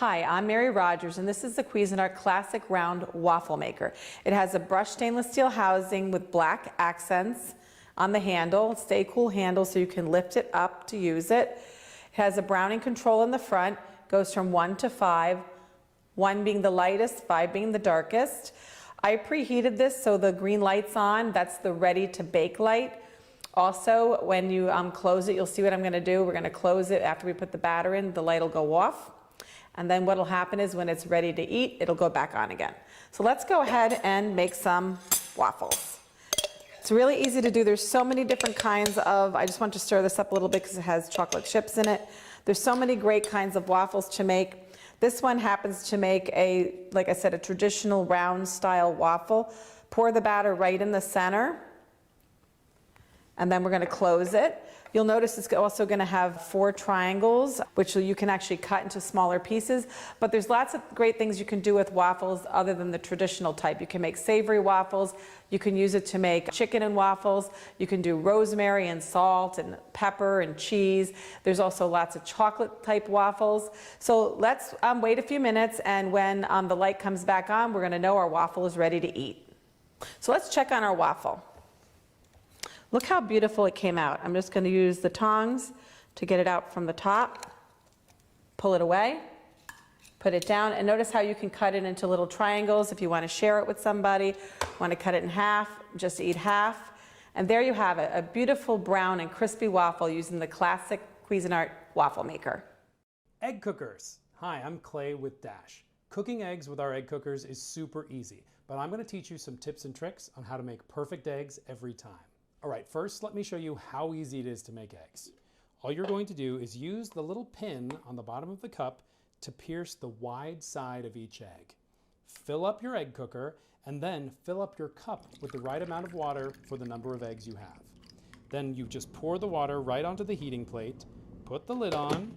Hi, I'm Mary Rogers, and this is the Cuisinart Classic Round Waffle Maker. It has a brushed stainless steel housing with black accents on the handle, stay cool handle so you can lift it up to use it. It has a browning control in the front, goes from 1 to 5, 1 being the lightest, 5 being the darkest. I preheated this so the green light's on, that's the ready to bake light. Also, when you close it, you'll see what I'm going to do. We're going to close it after we put the batter in, the light will go off. And then what will happen is when it's ready to eat, it'll go back on again. So let's go ahead and make some waffles. It's really easy to do. There's so many different kinds of, I just want to stir this up a little bit because it has chocolate chips in it. There's so many great kinds of waffles to make. This one happens to make a, like I said, a traditional round style waffle. Pour the batter right in the center. And then we're going to close it. You'll notice it's also going to have 4 triangles, which you can actually cut into smaller pieces. But there's lots of great things you can do with waffles other than the traditional type. You can make savory waffles. You can use it to make chicken and waffles. You can do rosemary and salt and pepper and cheese. There's also lots of chocolate type waffles. So let's wait a few minutes, and when the light comes back on, we're going to know our waffle is ready to eat. So let's check on our waffle. Look how beautiful it came out. I'm just going to use the tongs to get it out from the top. Pull it away, put it down, and notice how you can cut it into little triangles if you want to share it with somebody, want to cut it in half, just eat half. And there you have it, a beautiful brown and crispy waffle using the classic Cuisinart waffle maker. Egg cookers. Hi, I'm Clay with Dash. Cooking eggs with our egg cookers is super easy, but I'm going to teach you some tips and tricks on how to make perfect eggs every time. All right, first let me show you how easy it is to make eggs. All you're going to do is use the little pin on the bottom of the cup to pierce the wide side of each egg. Fill up your egg cooker and then fill up your cup with the right amount of water for the number of eggs you have. Then you just pour the water right onto the heating plate, put the lid on,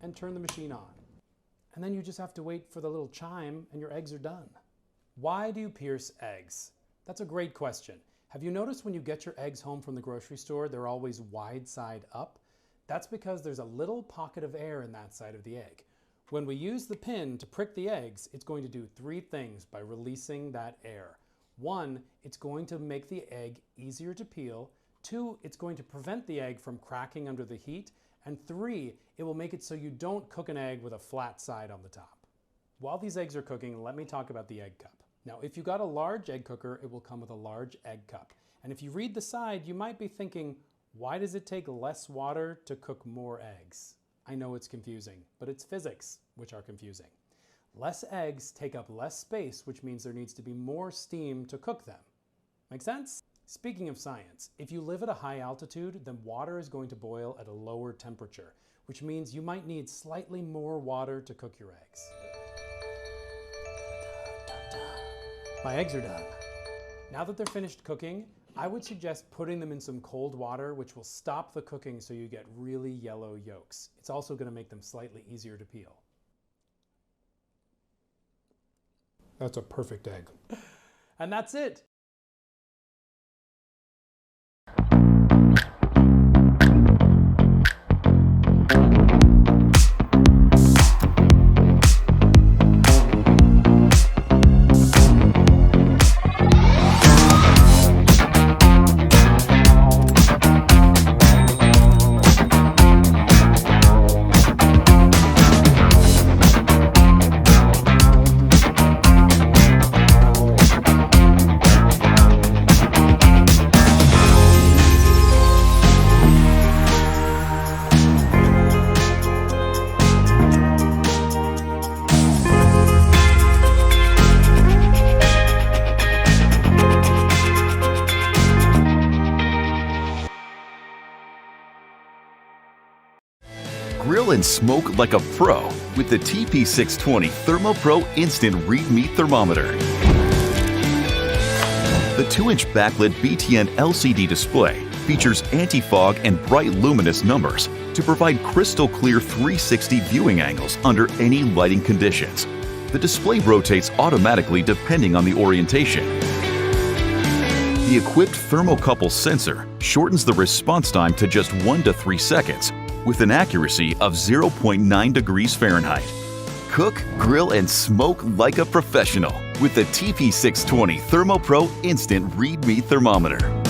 and turn the machine on. And then you just have to wait for the little chime and your eggs are done. Why do you pierce eggs? That's a great question. Have you noticed when you get your eggs home from the grocery store, they're always wide side up? That's because there's a little pocket of air in that side of the egg. When we use the pin to prick the eggs, it's going to do 3 things by releasing that air. 1, it's going to make the egg easier to peel. 2, it's going to prevent the egg from cracking under the heat. And 3, it will make it so you don't cook an egg with a flat side on the top. While these eggs are cooking, let me talk about the egg cup. Now, if you got a large egg cooker, it will come with a large egg cup. And if you read the side, you might be thinking, why does it take less water to cook more eggs? I know it's confusing, but it's physics which are confusing. Less eggs take up less space, which means there needs to be more steam to cook them. Make sense? Speaking of science, if you live at a high altitude, then water is going to boil at a lower temperature, which means you might need slightly more water to cook your eggs. My eggs are done. Now that they're finished cooking, I would suggest putting them in some cold water, which will stop the cooking so you get really yellow yolks. It's also going to make them slightly easier to peel. That's a perfect egg. And that's it. Grill and smoke like a pro with the TP620 ThermoPro Instant Read Meat Thermometer. The 2-inch backlit BTN LCD display features anti-fog and bright luminous numbers to provide crystal clear 360 viewing angles under any lighting conditions. The display rotates automatically depending on the orientation. The equipped thermocouple sensor shortens the response time to just 1 to 3 seconds with an accuracy of 0.9 degrees Fahrenheit. Cook, grill, and smoke like a professional with the TP620 ThermoPro Instant Read Me Thermometer.